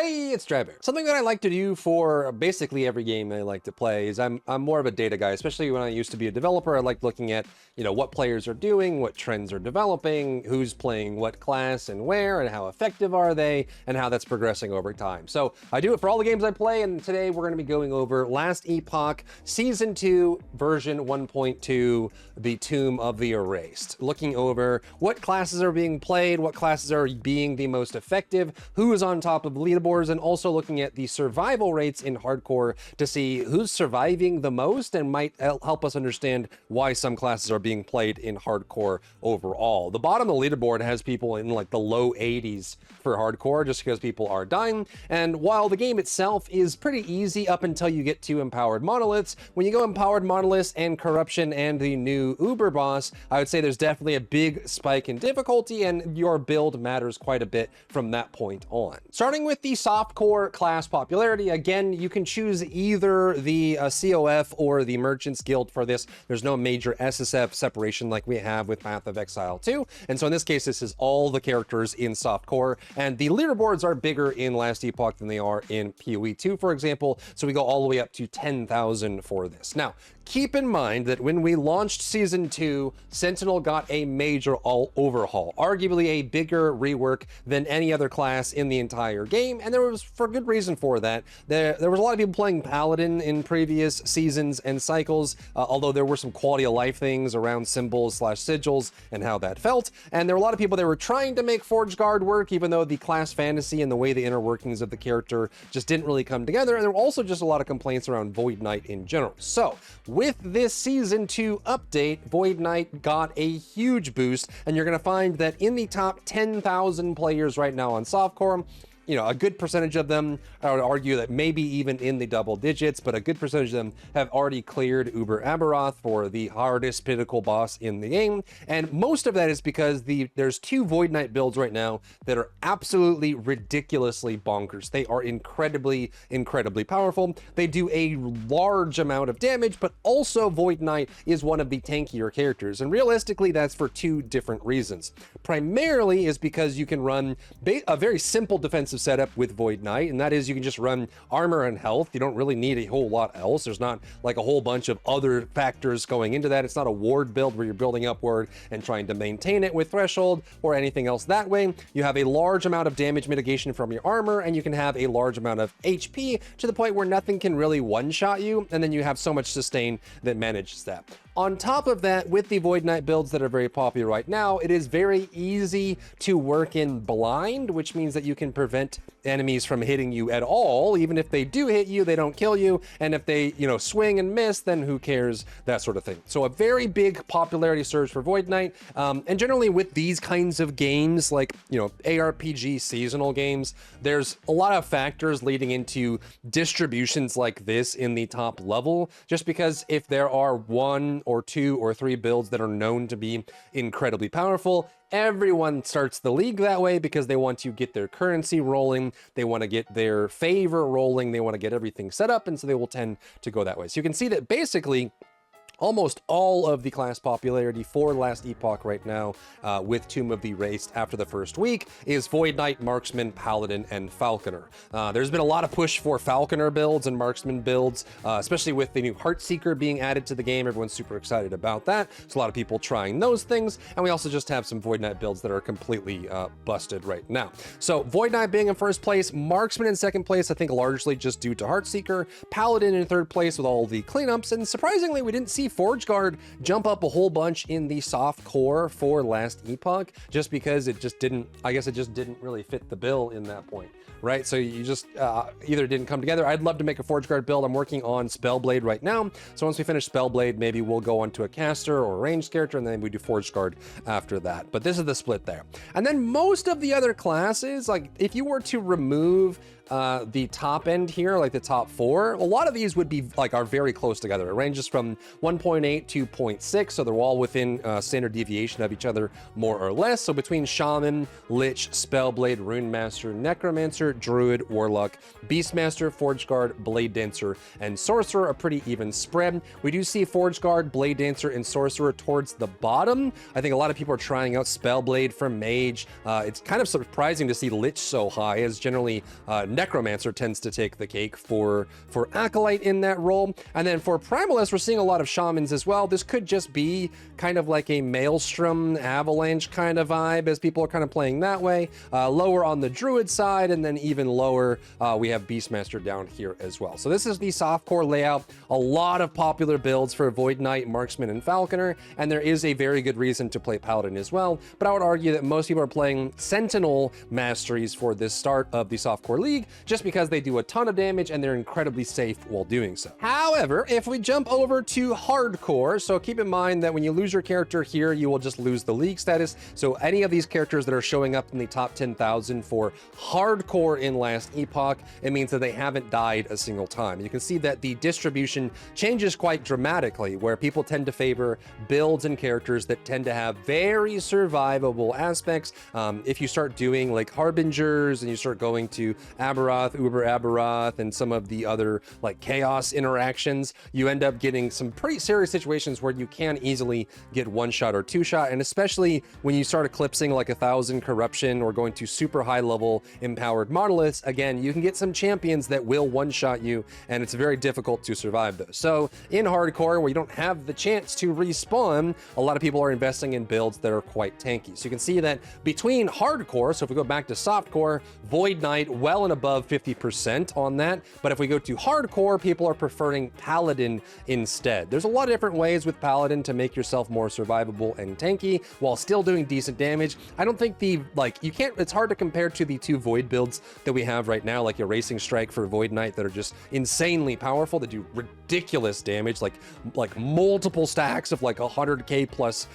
Hey, it's Drybear. Something that I like to do for basically every game I like to play is I'm more of a data guy, especially when I used to be a developer. I like looking at, what players are doing, what trends are developing, who's playing what class and where, and how effective are they, and how that's progressing over time. So I do it for all the games I play, and today we're going to be going over Last Epoch, Season 2, version 1.2, the Tomb of the Erased. Looking over what classes are being played, what classes are being the most effective, who is on top of leaderboards, and also looking at the survival rates in hardcore to see who's surviving the most and might help us understand why some classes are being played in hardcore overall. The bottom of the leaderboard has people in like the low 80s for hardcore just because people are dying, and while the game itself is pretty easy up until you get to empowered monoliths, when you go empowered monoliths and corruption and the new Uber boss, I would say there's definitely a big spike in difficulty and your build matters quite a bit from that point on. Starting with the softcore class popularity, again, you can choose either the COF or the Merchants Guild for this. There's no major SSF separation like we have with Path of Exile 2, and so in this case, this is all the characters in softcore, and the leaderboards are bigger in Last Epoch than they are in PoE 2, for example, so we go all the way up to 10,000 for this. Now, keep in mind that when we launched Season 2, Sentinel got a major overhaul, arguably a bigger rework than any other class in the entire game, and there was for good reason for that. There was a lot of people playing Paladin in previous seasons and cycles, although there were some quality of life things around symbols / sigils and how that felt, and there were a lot of people that were trying to make Forge Guard work, even though the class fantasy and the way the inner workings of the character just didn't really come together, and there were also just a lot of complaints around Void Knight in general. So, with this Season 2 update, Void Knight got a huge boost, and you're going to find that in the top 10,000 players right now on Softcore, a good percentage of them, I would argue that maybe even in the double digits, but a good percentage of them have already cleared Uber Aberoth for the hardest pinnacle boss in the game. And most of that is because there's two Void Knight builds right now that are absolutely ridiculously bonkers. They are incredibly, incredibly powerful. They do a large amount of damage, but also Void Knight is one of the tankier characters. And realistically, that's for two different reasons. Primarily is because you can run a very simple defensive setup with Void Knight, and that is you can just run armor and health. You don't really need a whole lot else. There's not like a whole bunch of other factors going into that. It's not a ward build where you're building upward and trying to maintain it with threshold or anything else that way. You have a large amount of damage mitigation from your armor, and you can have a large amount of HP to the point where nothing can really one-shot you, and then you have so much sustain that manages that. On top of that, with the Void Knight builds that are very popular right now, it is very easy to work in blind, which means that you can prevent enemies from hitting you at all. Even if they do hit you, they don't kill you, and if they, swing and miss, then who cares, that sort of thing. So a very big popularity surge for Void Knight, and generally with these kinds of games, like, ARPG seasonal games, there's a lot of factors leading into distributions like this in the top level, just because if there are one or two or three builds that are known to be incredibly powerful, everyone starts the league that way because they want to get their currency rolling, they want to get their favor rolling, they want to get everything set up, and so they will tend to go that way. So you can see that basically almost all of the class popularity for Last Epoch right now, with Tomb of the Erased after the first week, is Void Knight, Marksman, Paladin, and Falconer. There's been a lot of push for Falconer builds and Marksman builds, especially with the new Heartseeker being added to the game. Everyone's super excited about that. So a lot of people trying those things, and we also just have some Void Knight builds that are completely busted right now. So Void Knight being in first place, Marksman in second place, I think largely just due to Heartseeker, Paladin in third place with all the cleanups, and surprisingly, we didn't see Forge Guard jump up a whole bunch in the soft core for Last Epoch, just because it just didn't really fit the bill in that point, right? So you just either didn't come together. I'd love to make a Forge Guard build. I'm working on Spellblade right now, so once we finish Spellblade, maybe we'll go onto a caster or a ranged character, and then we do Forge Guard after that. But this is the split there. And then most of the other classes, like if you were to remove the top end here, like the top four, a lot of these would be are very close together. It ranges from 1.8 to 0.6, so they're all within standard deviation of each other, more or less. So between Shaman, Lich, Spellblade, Rune Master, Necromancer, Druid, Warlock, Beastmaster, Forge Guard, Blade Dancer, and Sorcerer, a pretty even spread. We do see Forge Guard, Blade Dancer, and Sorcerer towards the bottom. I think a lot of people are trying out Spellblade from Mage. It's kind of surprising to see Lich so high, as generally Necromancer tends to take the cake for Acolyte in that role. And then for Primalist, we're seeing a lot of Shamans as well. This could just be kind of like a Maelstrom Avalanche kind of vibe, as people are kind of playing that way. Lower on the Druid side, and then even lower, we have Beastmaster down here as well. So this is the softcore layout. A lot of popular builds for Void Knight, Marksman, and Falconer, and there is a very good reason to play Paladin as well. But I would argue that most people are playing Sentinel masteries for this start of the softcore league, just because they do a ton of damage and they're incredibly safe while doing so. However, if we jump over to hardcore, so keep in mind that when you lose your character here, you will just lose the league status. So any of these characters that are showing up in the top 10,000 for hardcore in last Epoch, it means that they haven't died a single time. You can see that the distribution changes quite dramatically, where people tend to favor builds and characters that tend to have very survivable aspects. If you start doing like Harbingers and you start going to Aberoth, Uber Aberoth, and some of the other like chaos interactions, you end up getting some pretty serious situations where you can easily get one shot or two shot. And especially when you start eclipsing like 1,000 corruption or going to super high level empowered monoliths, again, you can get some champions that will one shot you, and it's very difficult to survive those. So in hardcore, where you don't have the chance to respawn, a lot of people are investing in builds that are quite tanky. So you can see that between hardcore, so if we go back to softcore, Void Knight well and above 50% on that. But if we go to hardcore, people are preferring Paladin instead. There's a lot of different ways with Paladin to make yourself more survivable and tanky while still doing decent damage. I don't think it's hard to compare to the two Void builds that we have right now, like Erasing Strike for Void Knight, that are just insanely powerful, that do ridiculous damage, like multiple stacks of like 100k plus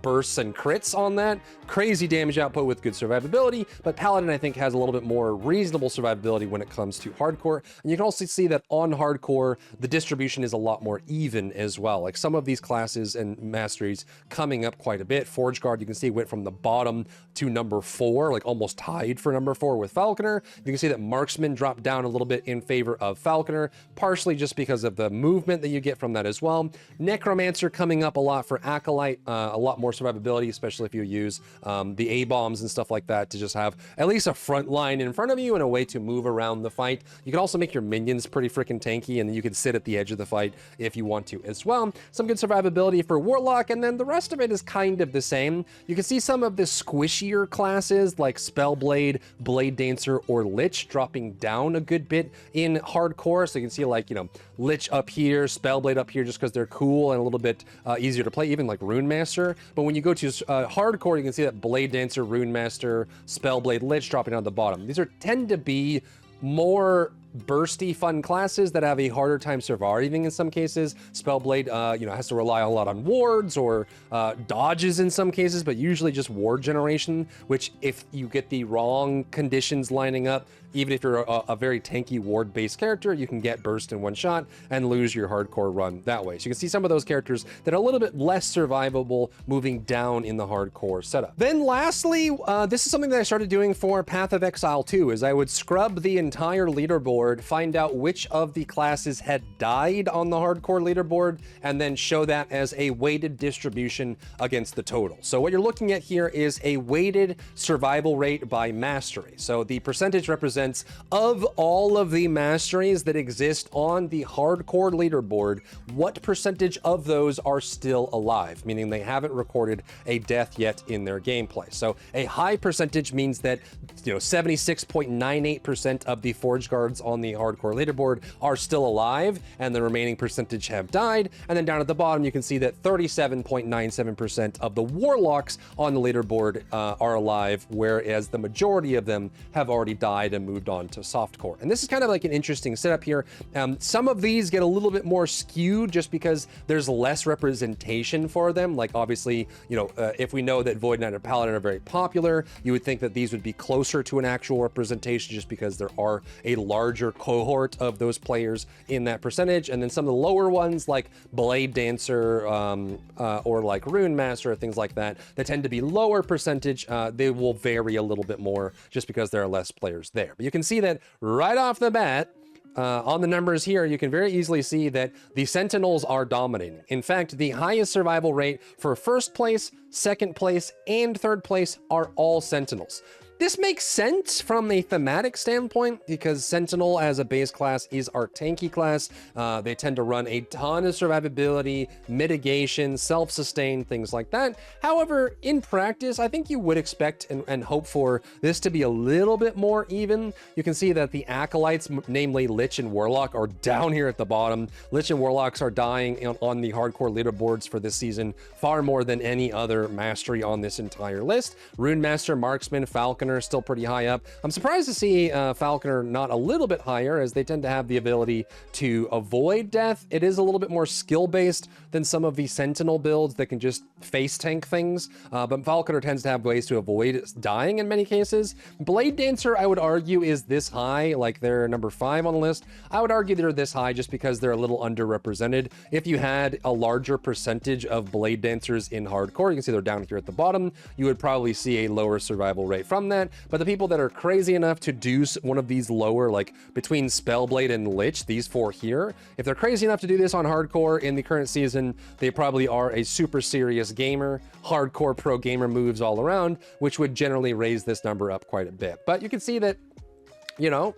bursts and crits on that. Crazy damage output with good survivability, but Paladin I think has a little bit more reasonable survivability when it comes to hardcore. And you can also see that on hardcore, the distribution is a lot more even as well. Like some of these classes and masteries coming up quite a bit. Forge Guard, you can see, went from the bottom to number 4, like almost tied for number 4 with Falconer. You can see that Marksman dropped down a little bit in favor of Falconer, partially just because of the movement that you get from that as well. Necromancer coming up a lot for Acolyte, a lot more survivability, especially if you use the A-bombs and stuff like that to just have at least a front line in front of you and a way to move around the fight. You can also make your minions pretty freaking tanky, and then you can sit at the edge of the fight if you want to as well. Some good survivability for Warlock, and then the rest of it is kind of the same. You can see some of the squishier classes like Spellblade, Blade Dancer, or Lich dropping down a good bit in hardcore. So you can see like, you know, Lich up here, Spellblade up here, just because they're cool and a little bit easier to play, even like Rune Master. But when you go to hardcore, you can see that Blade Dancer, Rune Master, Spellblade, Lich dropping down the bottom. These tend to be more bursty fun classes that have a harder time surviving in some cases. Spellblade, has to rely a lot on wards or dodges in some cases, but usually just ward generation, which if you get the wrong conditions lining up, even if you're a very tanky ward-based character, you can get burst in one shot and lose your hardcore run that way. So you can see some of those characters that are a little bit less survivable moving down in the hardcore setup. Then lastly, this is something that I started doing for Path of Exile 2, is I would scrub the entire leaderboard, find out which of the classes had died on the hardcore leaderboard, and then show that as a weighted distribution against the total. So what you're looking at here is a weighted survival rate by mastery. So the percentage represents of all of the masteries that exist on the hardcore leaderboard, what percentage of those are still alive, meaning they haven't recorded a death yet in their gameplay. So a high percentage means that 76.98% of the Forge Guards on the hardcore leaderboard are still alive, and the remaining percentage have died. And then down at the bottom, you can see that 37.97% of the Warlocks on the leaderboard are alive, whereas the majority of them have already died and moved on to softcore. And this is kind of like an interesting setup here. Some of these get a little bit more skewed just because there's less representation for them. Like obviously, if we know that Void Knight and Paladin are very popular, you would think that these would be closer to an actual representation just because there are a larger larger cohort of those players in that percentage. And then some of the lower ones like Blade Dancer or like Rune Master, things like that, that tend to be lower percentage, they will vary a little bit more just because there are less players there. But you can see that right off the bat, on the numbers here, you can very easily see that the Sentinels are dominating. In fact, the highest survival rate for first place, second place, and third place are all Sentinels. This makes sense from a thematic standpoint because Sentinel as a base class is our tanky class. They tend to run a ton of survivability, mitigation, self-sustain, things like that. However, in practice, I think you would expect and hope for this to be a little bit more even. You can see that the Acolytes, namely Lich and Warlock, are down here at the bottom. Lich and Warlocks are dying on the hardcore leaderboards for this season far more than any other mastery on this entire list. Rune Master, Marksman, Falconer, still pretty high up. I'm surprised to see Falconer not a little bit higher, as they tend to have the ability to avoid death. It is a little bit more skill-based than some of the Sentinel builds that can just face tank things, but Falconer tends to have ways to avoid dying in many cases. Blade Dancer, I would argue, is this high, like they're number 5 on the list. I would argue they're this high just because they're a little underrepresented. If you had a larger percentage of Blade Dancers in hardcore, you can see they're down here at the bottom, you would probably see a lower survival rate from that. But the people that are crazy enough to do one of these lower, like between Spellblade and Lich, these 4 here, if they're crazy enough to do this on hardcore in the current season, they probably are a super serious gamer, hardcore pro gamer moves all around, which would generally raise this number up quite a bit. But you can see that, you know,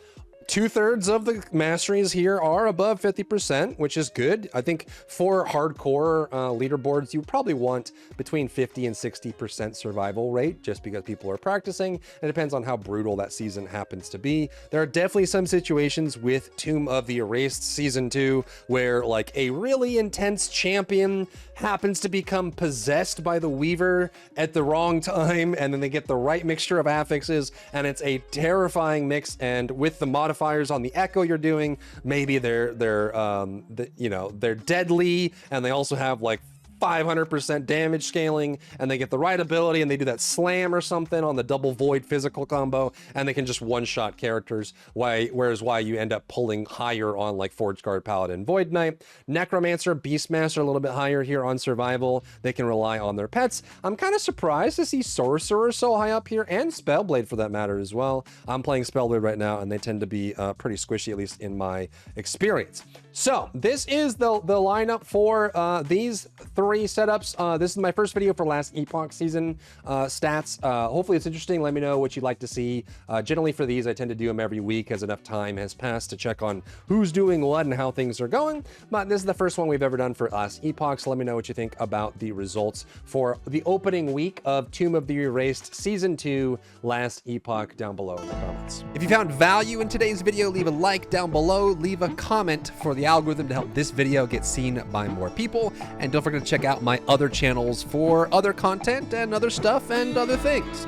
2/3 of the masteries here are above 50%, which is good. I think for hardcore leaderboards, you probably want between 50 and 60% survival rate, just because people are practicing. It depends on how brutal that season happens to be. There are definitely some situations with Tomb of the Erased Season 2 where like a really intense champion happens to become possessed by the Weaver at the wrong time, and then they get the right mixture of affixes, and it's a terrifying mix. And with the modifiers on the echo you're doing, maybe they're deadly, and they also have like 500% damage scaling, and they get the right ability and they do that slam or something on the double void physical combo, and they can just one-shot characters, whereas you end up pulling higher on like Forge Guard, Paladin, Void Knight. Necromancer, Beastmaster a little bit higher here on survival. They can rely on their pets. I'm kind of surprised to see Sorcerer so high up here, and Spellblade for that matter as well. I'm playing Spellblade right now, and they tend to be pretty squishy, at least in my experience. So this is the lineup for these 3 setups. This is my first video for last Epoch season stats. Hopefully it's interesting. Let me know what you'd like to see. Generally for these, I tend to do them every week as enough time has passed to check on who's doing what and how things are going. But this is the first one we've ever done for last Epoch, so let me know what you think about the results for the opening week of Tomb of the Erased Season 2 last Epoch down below in the comments. If you found value in today's video, leave a like down below, leave a comment for the algorithm to help this video get seen by more people, and don't forget to check out my other channels for other content and other stuff and other things.